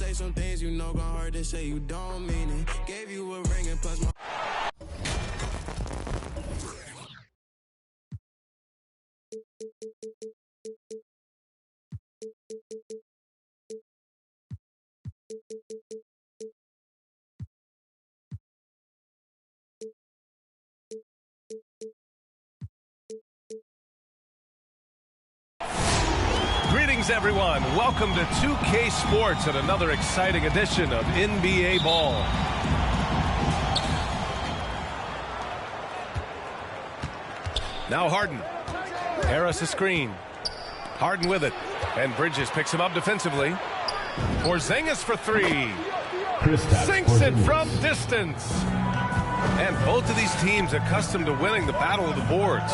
say some things you know gon' hurt, they say you don't mean it. Gave you a ring and plus my... Greetings, everyone. Welcome to 2K Sports and another exciting edition of NBA Ball. Now Harden. Harris a screen. Harden with it. And Bridges picks him up defensively. Porzingis for three. Sinks it from distance. And both of these teams accustomed to winning the battle of the boards.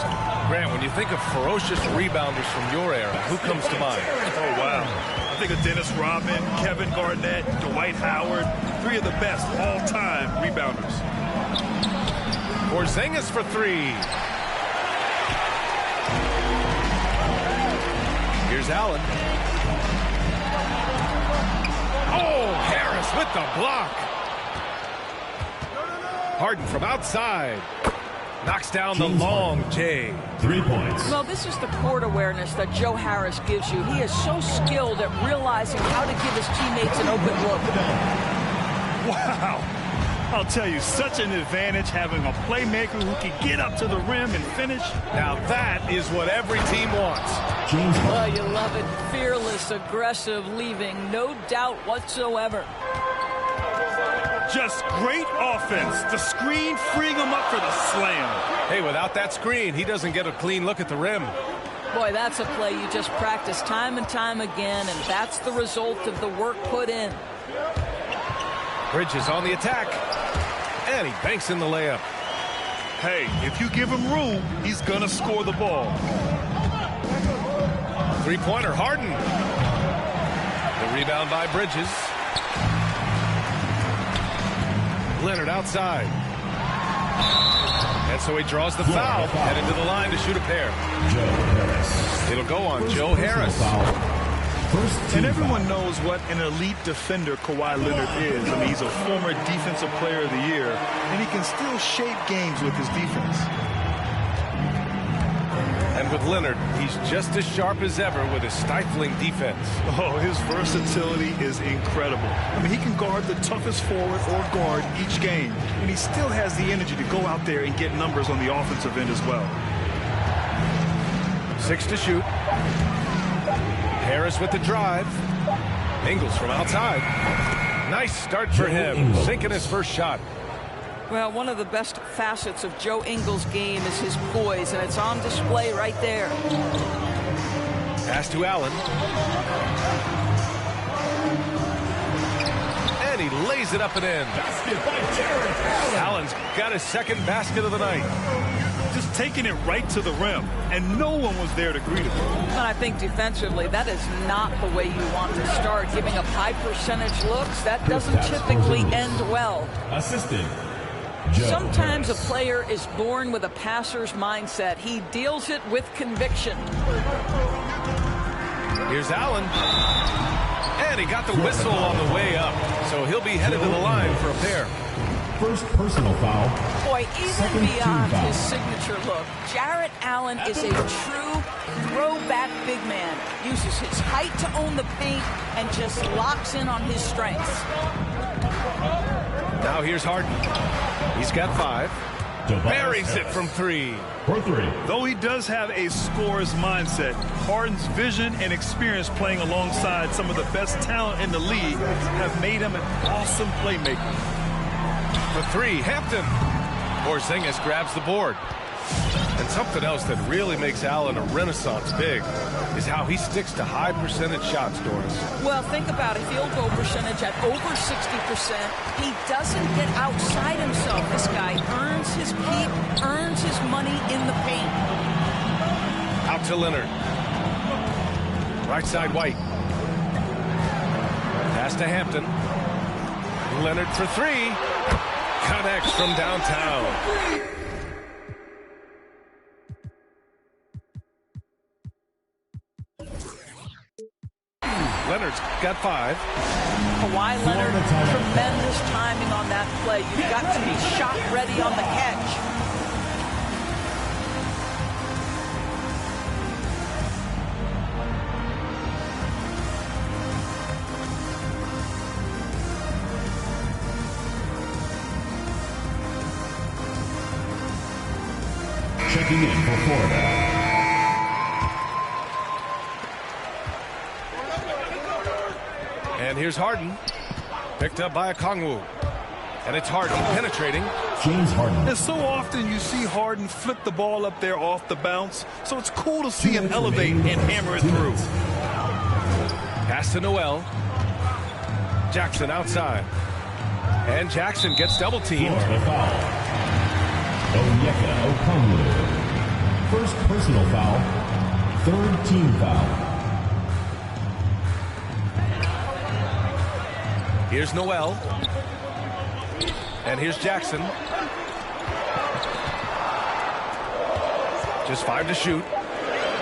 Grant, when you think of ferocious rebounders from your era, who comes to mind? Oh, wow. I think of Dennis Rodman, Kevin Garnett, Dwight Howard, three of the best all-time rebounders. Porzingis for three. Here's Allen. Oh, Harris with the block. Harden from outside. Knocks down the long J. 3 points. Well, this is the court awareness that Joe Harris gives you. He is so skilled at realizing how to give his teammates an open look. Wow. I'll tell you, such an advantage having a playmaker who can get up to the rim and finish. Now that is what every team wants. Well, you love it. Fearless, aggressive, leaving no doubt whatsoever. Just great offense. The screen freeing him up for the slam. Hey, without that screen, he doesn't get a clean look at the rim. Boy, that's a play you just practice time and time again, and that's the result of the work put in. Bridges on the attack. And he banks in the layup. Hey, if you give him room, he's going to score the ball. Three-pointer, Harden. The rebound by Bridges. Leonard outside. And so he draws the foul, headed to the line to shoot a pair. It'll go on Joe Harris. And everyone knows what an elite defender Kawhi Leonard is. I mean, he's a former Defensive Player of the Year, and he can still shape games with his defense. And with Leonard, he's just as sharp as ever with his stifling defense. Oh, his versatility is incredible. I mean, he can guard the toughest forward or guard each game, and he still has the energy to go out there and get numbers on the offensive end as well. 6 to shoot. Harris with the drive. Ingles from outside. Nice start for him, sinking his first shot. Well, one of the best facets of Joe Ingles' game is his poise, and it's on display right there. Pass to Allen. And he lays it up and in. Allen's got his second basket of the night. Just taking it right to the rim, and no one was there to greet him. And I think defensively, that is not the way you want to start. Giving up high percentage looks, that doesn't typically end well. Assistant. Sometimes a player is born with a passer's mindset. He deals it with conviction. Here's Allen. And he got the whistle on the way up. So he'll be headed to the line for a pair. First personal foul. Boy, even beyond his signature look, Jarrett Allen is a true throwback big man. Uses his height to own the paint and just locks in on his strengths. Now here's Harden. He's got 5. Buries it from 3. For 3. Though he does have a scorer's mindset, Harden's vision and experience playing alongside some of the best talent in the league have made him an awesome playmaker. For 3, Hampton. Porzingis grabs the board. And something else that really makes Allen a renaissance big is how he sticks to high percentage shots, Doris. Well, think about it. Field goal percentage at over 60%. He doesn't get outside himself. This guy earns his keep, earns his money in the paint. Out to Leonard. Right side, White. Pass to Hampton. Leonard for 3. Connects from downtown. Leonard's got 5. Kawhi Leonard, tremendous timing on that play. You've got to be shot ready on the catch. Checking in for Florida. And here's Harden. Picked up by Okongwu. And it's Harden penetrating. James Harden. And so often you see Harden flip the ball up there off the bounce. So it's cool to see him elevate and hammer it through. Pass to Noel. Jackson outside. And Jackson gets double teamed. Florida foul. Onyeka Okongwu. First personal foul. Third team foul. Here's Noel. And here's Jackson. Just 5 to shoot.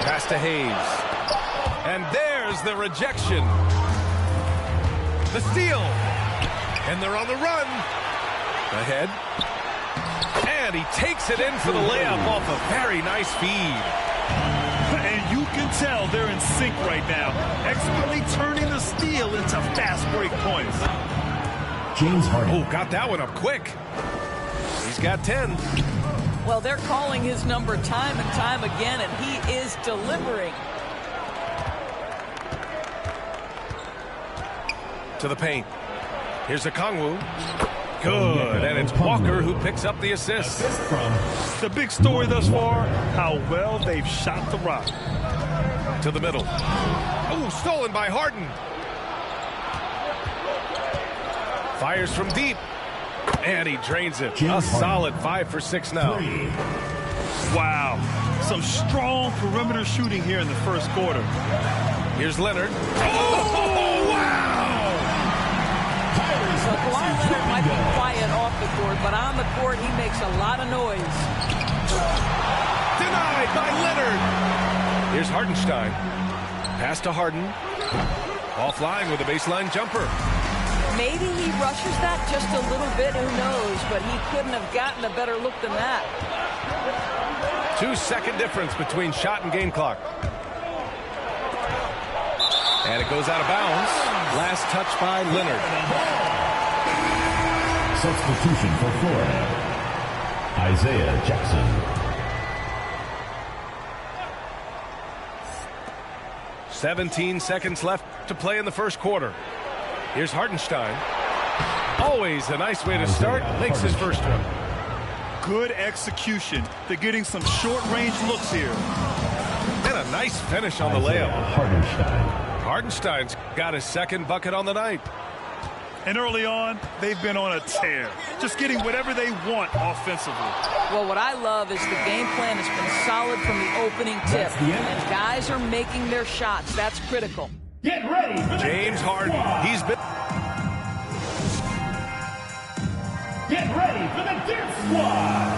Pass to Hayes. And there's the rejection. The steal. And they're on the run. Ahead. And he takes it in for the layup off a very nice feed. And you can tell they're in sync right now, expertly turning the steal into fast break points. James Harden. Oh, got that one up quick. He's got 10. Well, they're calling his number time and time again, and he is delivering. To the paint. Here's Okongwu. Good, and it's Walker who picks up the assist. The big story thus far, how well they've shot the rock. To the middle. Oh, stolen by Harden. Fires from deep. And he drains it. A solid 5 for 6 now. Wow. Some strong perimeter shooting here in the first quarter. Here's Leonard. Oh, wow! So Kawhi Leonard might be quiet off the court, but on the court, he makes a lot of noise. Denied by Leonard. Here's Hardenstein. Pass to Harden. Offline with a baseline jumper. Maybe he rushes that just a little bit, who knows, but he couldn't have gotten a better look than that. 2-second difference between shot and game clock. And it goes out of bounds. Last touch by Leonard. Substitution for Florida. Isaiah Jackson. 17 seconds left to play in the first quarter. Here's Hardenstein. Always a nice way to start. Makes his first one. Good execution. They're getting some short-range looks here. And a nice finish on the layup. Hardenstein's got his second bucket on the night. And early on, they've been on a tear. Just getting whatever they want offensively. Well, what I love is the game plan has been solid from the opening tip. And guys are making their shots. That's critical. Get ready for James Harden. He's been... Get ready for the Dip Squad.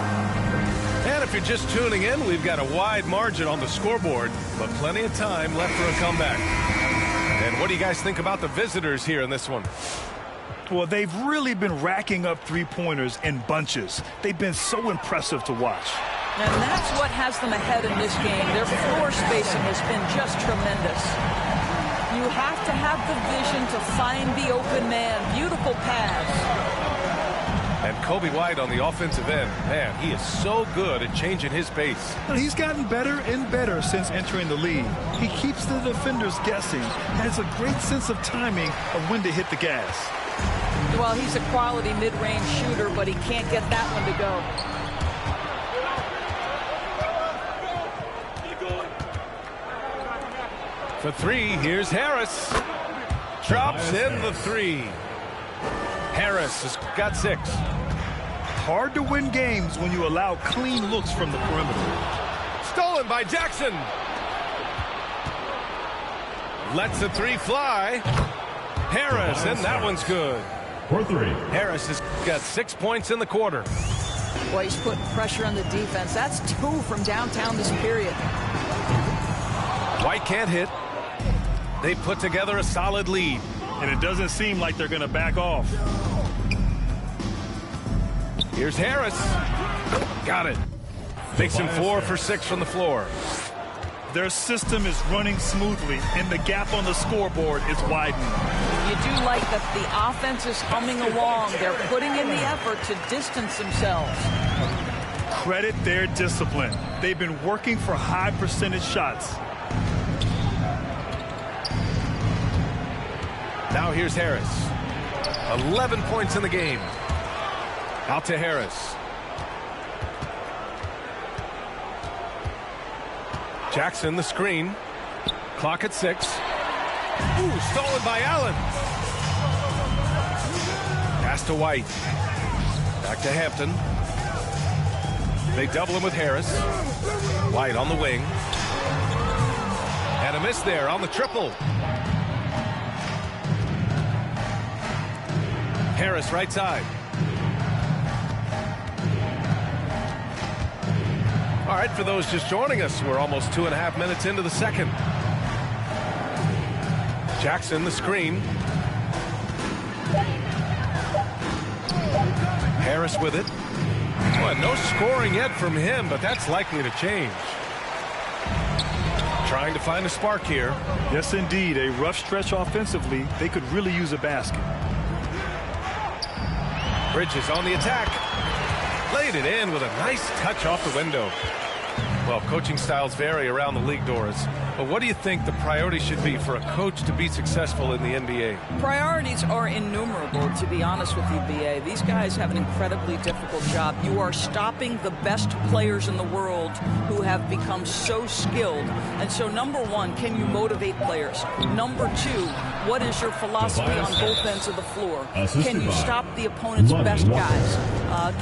And if you're just tuning in, we've got a wide margin on the scoreboard, but plenty of time left for a comeback. And what do you guys think about the visitors here in this one? Well, they've really been racking up three-pointers in bunches. They've been so impressive to watch. And that's what has them ahead in this game. Their floor spacing has been just tremendous. You have to have the vision to find the open man. Beautiful pass. And Kobe White on the offensive end. Man, he is so good at changing his pace. And he's gotten better and better since entering the league. He keeps the defenders guessing, has a great sense of timing of when to hit the gas. Well, he's a quality mid-range shooter, but he can't get that one to go. For three, here's Harris. Drops in the three. Harris has got 6. Hard to win games when you allow clean looks from the perimeter. Stolen by Jackson. Lets the three fly. Harris, and that one's good. For 3. Harris has got 6 points in the quarter. Boy, he's putting pressure on the defense. That's 2 from downtown this period. White can't hit. They put together a solid lead. and it doesn't seem like they're going to back off. Here's Harris. Got it. Makes him 4 for 6 from the floor. Their system is running smoothly, and the gap on the scoreboard is widening. You do like that the offense is humming along. They're putting in the effort to distance themselves. Credit their discipline. They've been working for high percentage shots. Now here's Harris. 11 points in the game. Out to Harris. Jackson the screen. Clock at 6. Ooh, stolen by Allen. Pass to White. Back to Hampton. They double him with Harris. White on the wing. And a miss there on the triple. Harris right side. All right, for those just joining us, we're almost 2.5 minutes into the second. Jackson the screen. Harris with it. Well, no scoring yet from him, but that's likely to change. Trying to find a spark here. Yes, indeed. A rough stretch offensively. They could really use a basket. Bridges on the attack. Laid it in with a nice touch off the window. Well, coaching styles vary around the league, Doris. But what do you think the priority should be for a coach to be successful in the NBA? Priorities are innumerable, to be honest with you, B.A. These guys have an incredibly difficult job. You are stopping the best players in the world who have become so skilled. And so, number one, can you motivate players? Number two, what is your philosophy on both ends of the floor? Can you stop the opponent's best guys?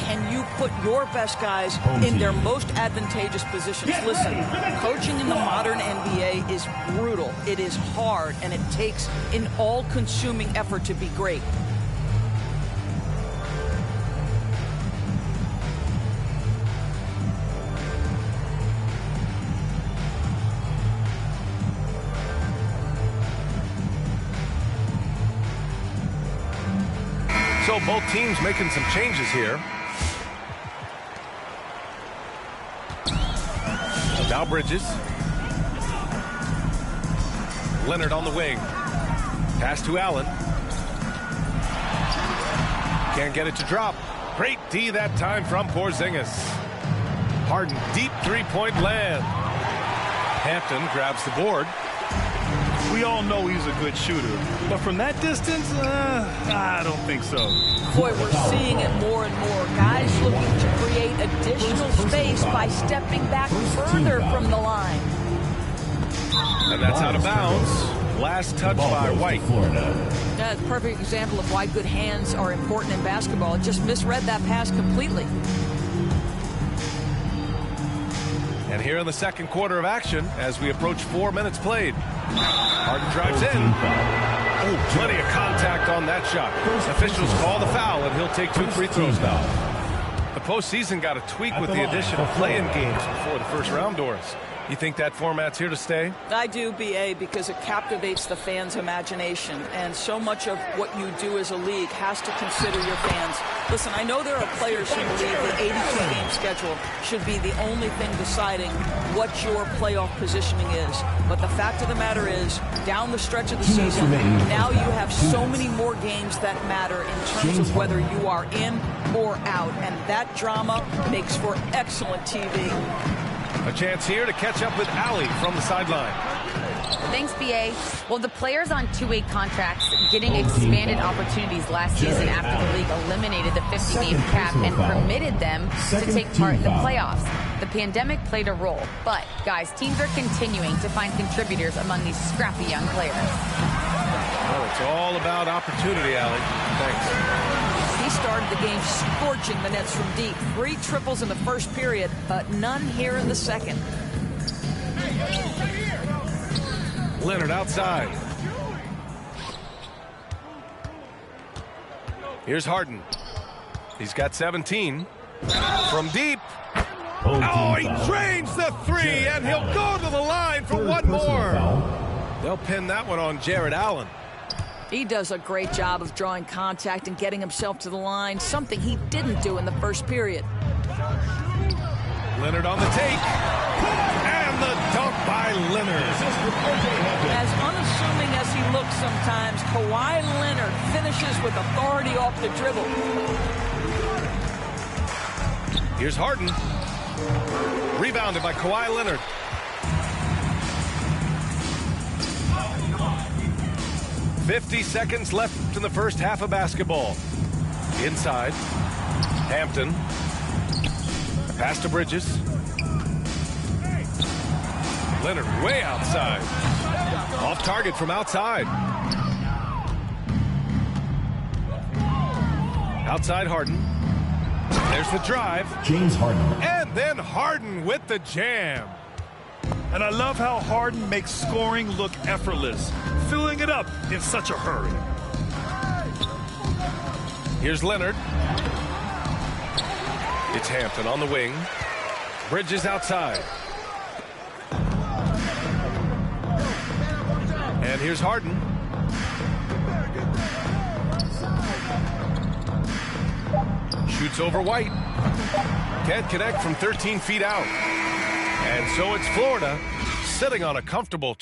Can you put your best guys in their most advantageous positions? Listen, coaching in the modern NBA is brutal. It is hard, and it takes an all-consuming effort to be great. So both teams making some changes here. Now Bridges. Leonard on the wing. Pass to Allen. Can't get it to drop. Great D that time from Porzingis. Harden, deep three-point land. Hampton grabs the board. We all know he's a good shooter, but from that distance, I don't think so. Boy, we're seeing it more and more. Guys looking to create additional space by stepping back further from the line. And that's out of bounds. Last touch by White. That's a perfect example of why good hands are important in basketball. It just misread that pass completely. And here in the second quarter of action, as we approach 4 minutes played. Harden drives in. Oh, plenty of contact on that shot. Officials call the foul, and he'll take 2 free throws now. The postseason got a tweak with the addition of play-in games before the first round, Doris. You think that format's here to stay? I do, B.A., because it captivates the fans' imagination. And so much of what you do as a league has to consider your fans. Listen, I know there are players who believe the 82-game schedule should be the only thing deciding what your playoff positioning is. But the fact of the matter is, down the stretch of the season, now you have so many more games that matter in terms of whether you are in or out. And that drama makes for excellent TV. A chance here to catch up with Allie from the sideline. Thanks, B.A. Well, the players on two-way contracts getting expanded opportunities last season after the league eliminated the 50-game cap and permitted them to take part in the playoffs. The pandemic played a role, but, guys, teams are continuing to find contributors among these scrappy young players. Well, it's all about opportunity, Allie. Thanks. He started the game scorching the Nets from deep. 3 triples in the first period, but none here in the second. Leonard outside. Here's Harden. He's got 17. From deep. Oh, he drains the 3, and he'll go to the line for one more. They'll pin that one on Jared Allen. He does a great job of drawing contact and getting himself to the line, something he didn't do in the first period. Leonard on the take. And the dunk by Leonard. As unassuming as he looks sometimes, Kawhi Leonard finishes with authority off the dribble. Here's Harden. Rebounded by Kawhi Leonard. "50 seconds left in the first half of basketball. Inside. Hampton. Pass to Bridges. Leonard way outside. Off target from outside. Outside Harden. There's the drive. James Harden. And then Harden with the jam. And I love how Harden makes scoring look effortless, filling it up in such a hurry. Here's Leonard. It's Hampton on the wing. Bridges outside. And here's Harden. Shoots over White. Can't connect from 13 feet out. And so it's Florida sitting on a comfortable...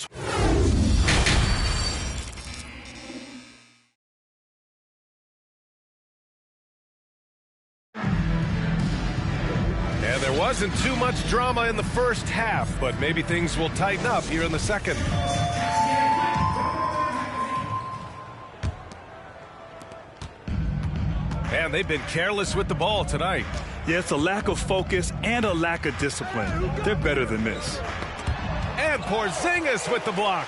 And there wasn't too much drama in the first half, but maybe things will tighten up here in the second. And they've been careless with the ball tonight. Yeah, it's a lack of focus and a lack of discipline. They're better than this. And Porzingis with the block.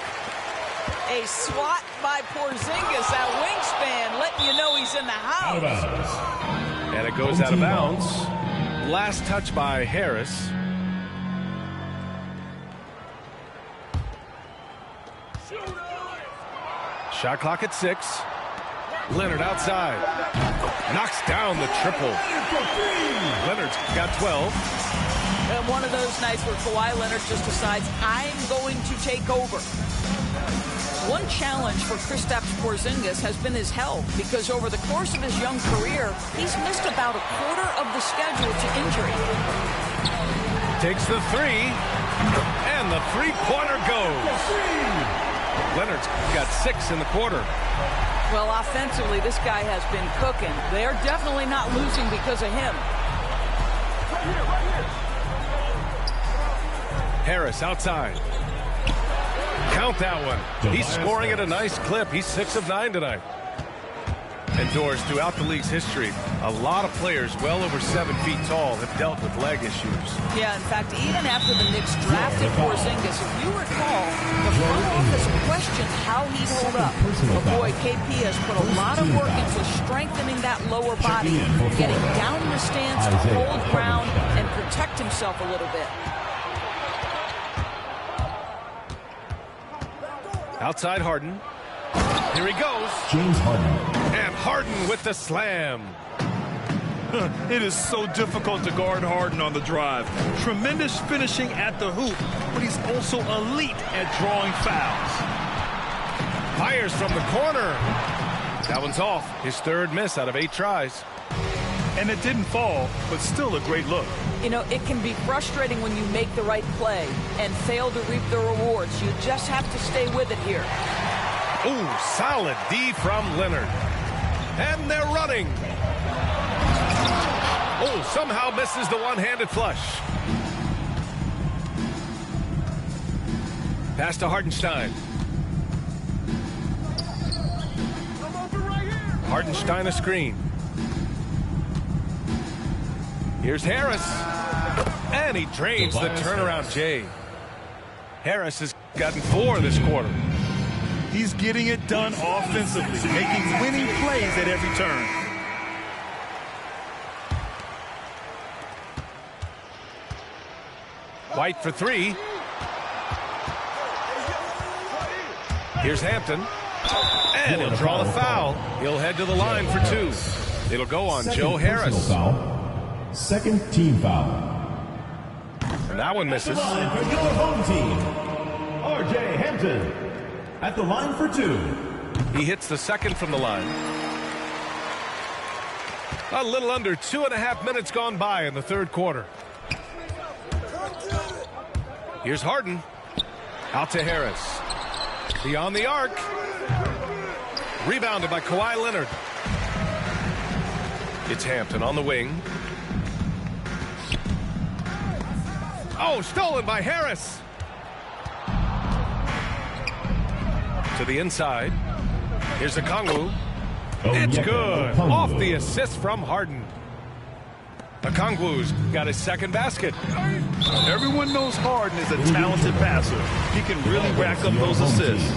A swat by Porzingis, that wingspan, letting you know he's in the house. And it goes out of bounds. Last touch by Harris. Shot clock at 6. Leonard outside. Knocks down the triple. Leonard's got 12. And one of those nights where Kawhi Leonard just decides, I'm going to take over. One challenge for Kristaps Porzingis has been his health, because over the course of his young career, he's missed about a quarter of the schedule to injury. Takes the 3, and the three-pointer goes. Leonard's got 6 in the quarter. Well, offensively, this guy has been cooking. They're definitely not losing because of him. Harris outside. Count that one. He's scoring at a nice clip. He's 6 of 9 tonight. And Doors, throughout the league's history, a lot of players well over 7 feet tall have dealt with leg issues. Yeah, in fact, even after the Knicks drafted Porzingis, if you recall, the front office questioned how he'd hold up. But boy, KP has put a lot of work into strengthening that lower body, getting down in the stance, hold ground, and protect himself a little bit. Outside Harden. Here he goes. James Harden. And Harden with the slam. It is so difficult to guard Harden on the drive. Tremendous finishing at the hoop, but he's also elite at drawing fouls. Fires from the corner. That one's off. His 3rd miss out of 8 tries. And it didn't fall, but still a great look. You know, it can be frustrating when you make the right play and fail to reap the rewards. You just have to stay with it here. Ooh, solid D from Leonard. And they're running. Oh, somehow misses the one-handed flush. Pass to Hardenstein. Hardenstein a screen. Here's Harris. And he drains the turnaround J. Harris has gotten 4 this quarter. He's getting it done offensively, making winning plays at every turn. White for 3. Here's Hampton. And he'll draw the foul. He'll head to the line for 2. It'll go on Joe Harris. Second team foul. And that one misses. For your home team, R.J. Hampton. At the line for 2. He hits the second from the line. A little under 2.5 minutes gone by in the third quarter. Here's Harden. Out to Harris. Beyond the arc. Rebounded by Kawhi Leonard. It's Hampton on the wing. Oh, stolen by Harris. To the inside. Here's Okongwu. It's good. Off the assist from Harden. Okongwu's got his second basket. Everyone knows Harden is a talented passer. He can really rack up those assists.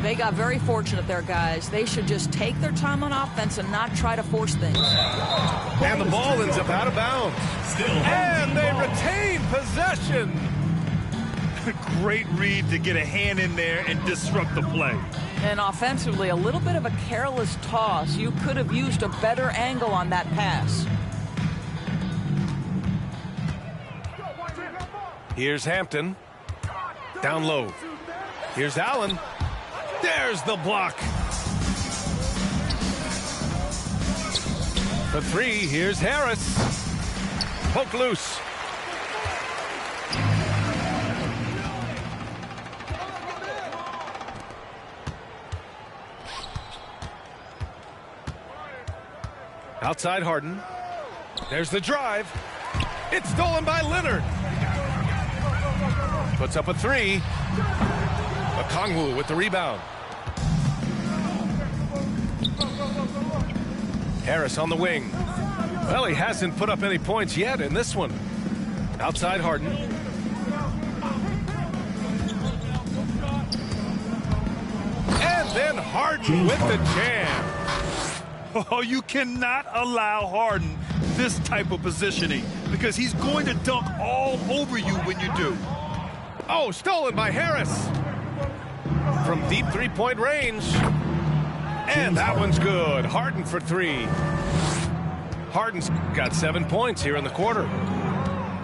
They got very fortunate there, guys. They should just take their time on offense and not try to force things. And the ball ends up out of bounds. And they retain possession. Great read to get a hand in there and disrupt the play. And offensively, a little bit of a careless toss. You could have used a better angle on that pass. Here's Hampton. Down low. Here's Allen. There's the block. For three, here's Harris. Poke loose. Outside Harden. There's the drive. It's stolen by Leonard. Puts up a three. Okongwu with the rebound. Harris on the wing. Well, he hasn't put up any points yet in this one. Outside Harden. And then Harden with the jam. Oh, you cannot allow Harden this type of positioning because he's going to dunk all over you when you do. Oh, stolen by Harris. From deep three-point range. And that one's good. Harden for three. Harden's got 7 points here in the quarter.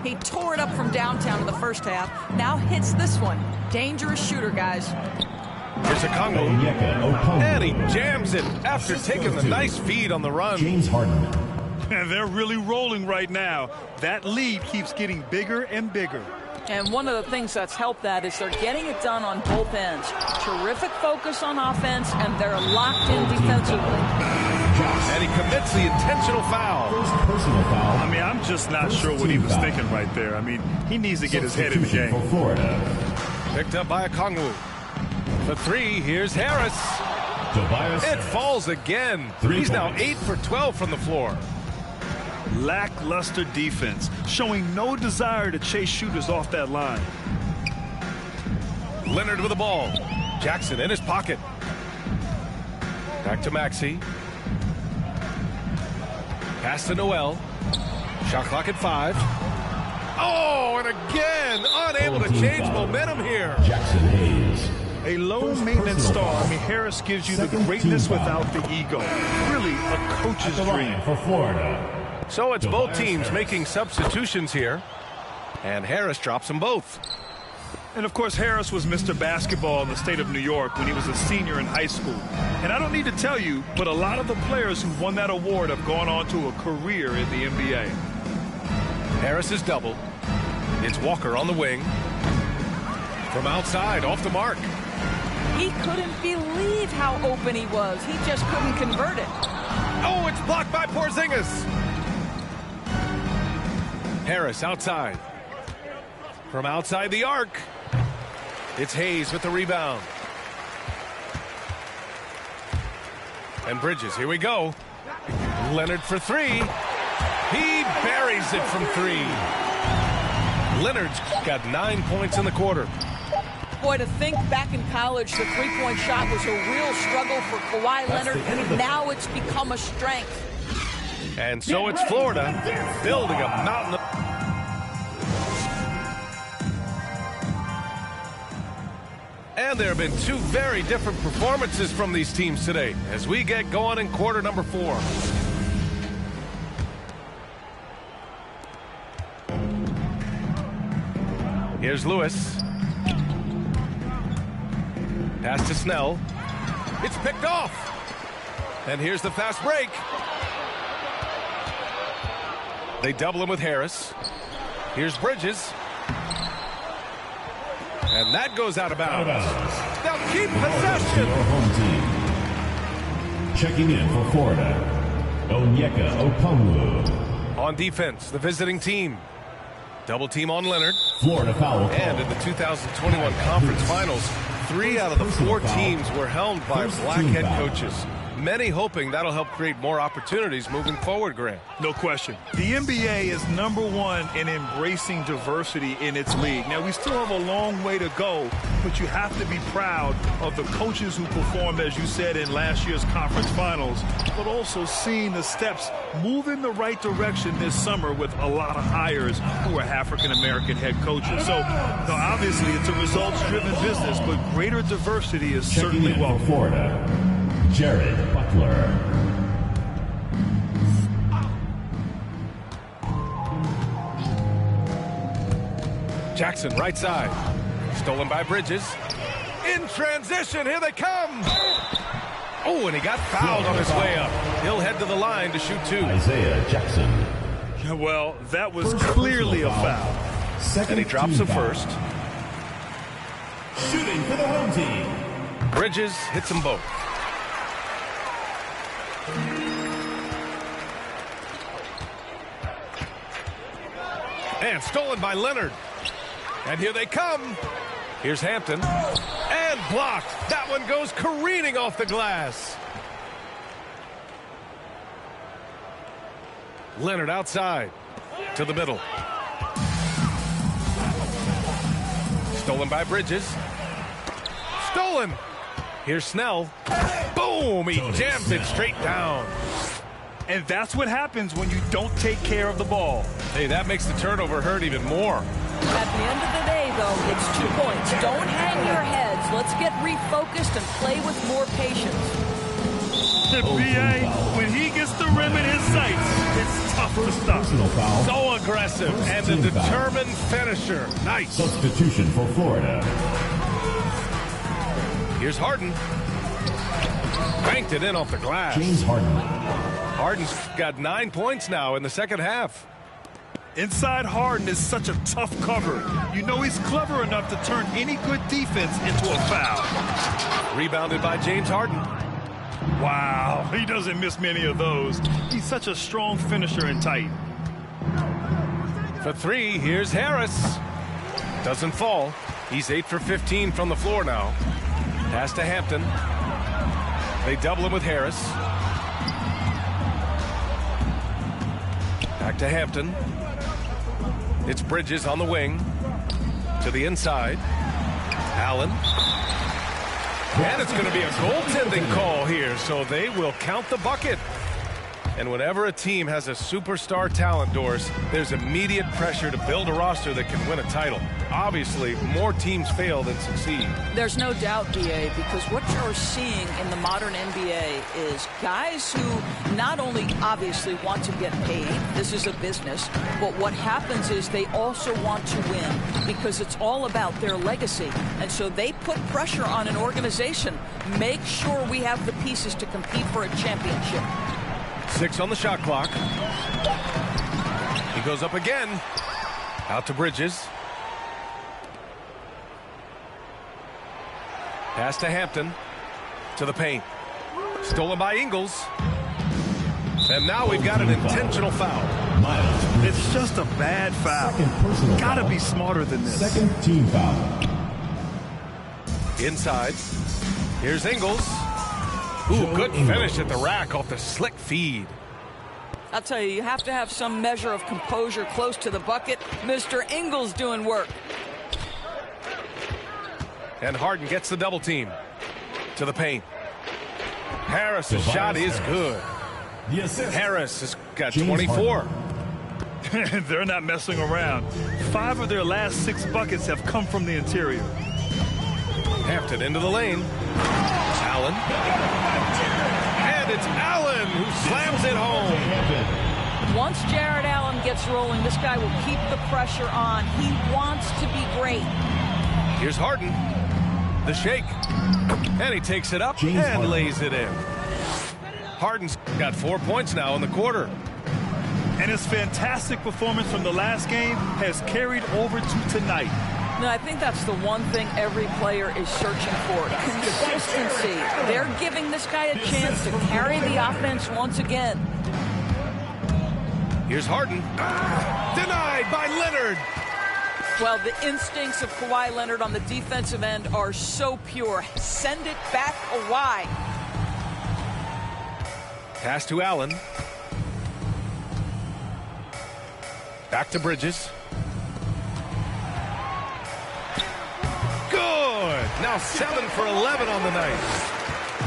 He tore it up from downtown in the first half. Now hits this one. Dangerous shooter, guys. Here's Okongwu. And he jams it after taking the nice feed on the run. James Harden. And they're really rolling right now. That lead keeps getting bigger and bigger. And one of the things that's helped that is they're getting it done on both ends. Terrific focus on offense, and they're locked in defensively. And he commits the intentional foul. Personal foul. I mean, I'm just not sure what he was thinking right there. I mean, he needs to get his head in the game. For Florida. Picked up by Okongwu. For three, here's Harris. It falls again. He's now 8 for 12 from the floor. Lackluster defense, showing no desire to chase shooters off that line. Leonard with the ball. Jackson in his pocket. Back to Maxey. Pass to Noel. Shot clock at 5. Oh, and again, unable to change momentum here. Jackson Hayes. A low-maintenance star. I mean, Harris gives you the greatness without the ego. Really a coach's dream. For Florida. So it's both teams making substitutions here. And Harris drops them both. And, of course, Harris was Mr. Basketball in the state of New York when he was a senior in high school. And I don't need to tell you, but a lot of the players who won that award have gone on to a career in the NBA. Harris is double. It's Walker on the wing. From outside, off the mark. He couldn't believe how open he was. He just couldn't convert it. Oh, it's blocked by Porzingis. Harris outside. From outside the arc. It's Hayes with the rebound. And Bridges, here we go. Leonard for three. He buries it from three. Leonard's got 9 points in the quarter. Boy, to think back in college, the three-point shot was a real struggle for Kawhi Leonard. Now it's become a strength. And so it's Florida building a mountain of... And there have been two very different performances from these teams today as we get going in quarter number 4. Here's Lewis. Pass to Snell. It's picked off. And here's the fast break. They double him with Harris. Here's Bridges. And that goes out of bounds. They'll keep possession. Your home team. Checking in for Florida, Onyeka Okongwu. On defense, the visiting team. Double team on Leonard. Florida foul. And in the 2021 conference finals, 3 out of the 4 teams were helmed by black head coaches. Many hoping that'll help create more opportunities moving forward, Grant. No question. The NBA is #1 in embracing diversity in its league. Now, we still have a long way to go, but you have to be proud of the coaches who performed, as you said, in last year's conference finals, but also seeing the steps move in the right direction this summer with a lot of hires who are African-American head coaches. So, obviously, it's a results-driven business, but greater diversity is certainly welcome. Florida, Jared Butler. Jackson, right side. Stolen by Bridges. In transition, here they come. Oh, and he got fouled on his way up. He'll head to the line to shoot 2. Isaiah Jackson. Well, that was clearly a foul. And he drops the first. Shooting for the home team. Bridges hits them both. And stolen by Leonard. And here they come. Here's Hampton. And blocked. That one goes careening off the glass. Leonard outside. To the middle. Stolen by Bridges. Stolen. Here's Snell. Boom! He jams it straight down. And that's what happens when you don't take care of the ball. Hey, that makes the turnover hurt even more. At the end of the day, though, it's 2 points. Don't hang your heads. Let's get refocused and play with more patience. B.A., when he gets the rim in his sights, it's tough to stop. So aggressive and a determined finisher. Nice. Substitution for Florida. Here's Harden. Banked it in off the glass. James Harden. Harden's got 9 points now in the second half. Inside Harden is such a tough cover. You know he's clever enough to turn any good defense into a foul. Rebounded by James Harden. Wow, he doesn't miss many of those. He's such a strong finisher and tight. For 3, here's Harris. Doesn't fall. He's 8 for 15 from the floor now. Pass to Hampton. They double him with Harris. Back to Hampton. It's Bridges on the wing. To the inside. Allen. And it's going to be a goaltending call here, so they will count the bucket. And whenever a team has a superstar talent, Doris, there's immediate pressure to build a roster that can win a title. Obviously, more teams fail than succeed. There's no doubt, BA, because what you're seeing in the modern NBA is guys who not only obviously want to get paid, this is a business, but what happens is they also want to win because it's all about their legacy. And so they put pressure on an organization. Make sure we have the pieces to compete for a championship. 6 on the shot clock. He goes up again. Out to Bridges. Pass to Hampton. To the paint. Stolen by Ingles. And now we've got an intentional foul. It's just a bad foul. Gotta be smarter than this. Second team foul. Inside. Here's Ingles. Ooh, good finish at the rack off the slick feed. I'll tell you, you have to have some measure of composure close to the bucket. Mr. Ingles doing work. And Harden gets the double team. To the paint. Harris's shot is good. Harris has got 24. They're not messing around. 5 of their last 6 buckets have come from the interior. Hampton into the lane. Allen. And it's Allen who slams it home. Once Jared Allen gets rolling, this guy will keep the pressure on. He wants to be great. Here's Harden. The shake. And he takes it up and lays it in. Harden's got 4 points now in the quarter. And his fantastic performance from the last game has carried over to tonight. No, I think that's the one thing every player is searching for. Consistency. They're giving this guy a chance to carry the offense once again. Here's Harden. Denied by Leonard. Well, the instincts of Kawhi Leonard on the defensive end are so pure. Send it back Kawhi. Pass to Allen. Back to Bridges. Good. Now 7 for 11 on the night.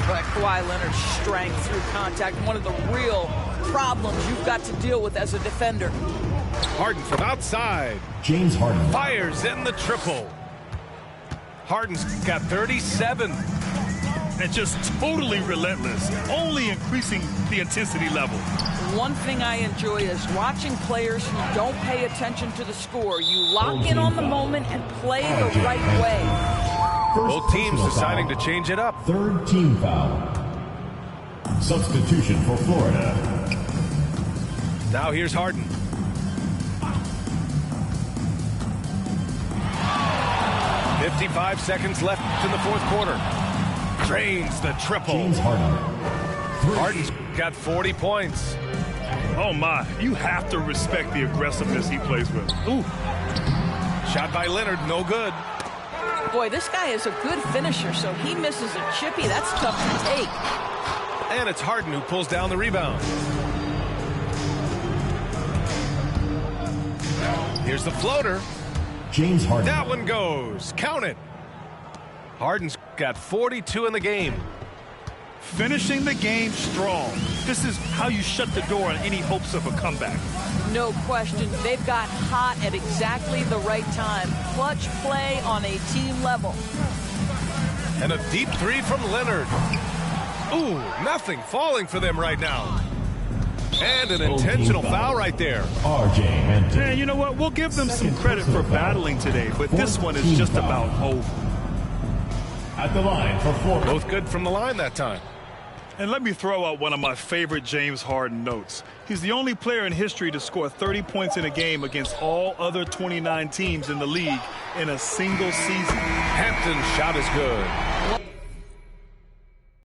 But Kawhi Leonard's strength through contact, one of the real problems you've got to deal with as a defender. Harden from outside. James Harden Fires in the triple. Harden's got 37. And just totally relentless, only increasing the intensity level. One thing I enjoy is watching players who don't pay attention to the score. You lock in on the moment and play the right way. Both teams deciding to change it up. Third team foul. Substitution for Florida. Now here's Harden. .55 seconds left in the fourth quarter. Drains the triple. James Harden. Harden's got 40 points. Oh my, you have to respect the aggressiveness he plays with. Ooh. Shot by Leonard, no good. Boy, this guy is a good finisher, so he misses a chippy. That's tough to take. And it's Harden who pulls down the rebound. Here's the floater. James Harden. That one goes. Count it. Harden's got 42 in the game. Finishing the game strong. This is how you shut the door on any hopes of a comeback. No question. They've got hot at exactly the right time. Clutch play on a team level. And a deep three from Leonard. Ooh, nothing falling for them right now. And an intentional foul right there. R.J. Hampton. And you know what? We'll give them some credit for battling today, but this one is just about over. At the line for Florida. Both good from the line that time. And let me throw out one of my favorite James Harden notes. He's the only player in history to score 30 points in a game against all other 29 teams in the league in a single season. Hampton's shot is good.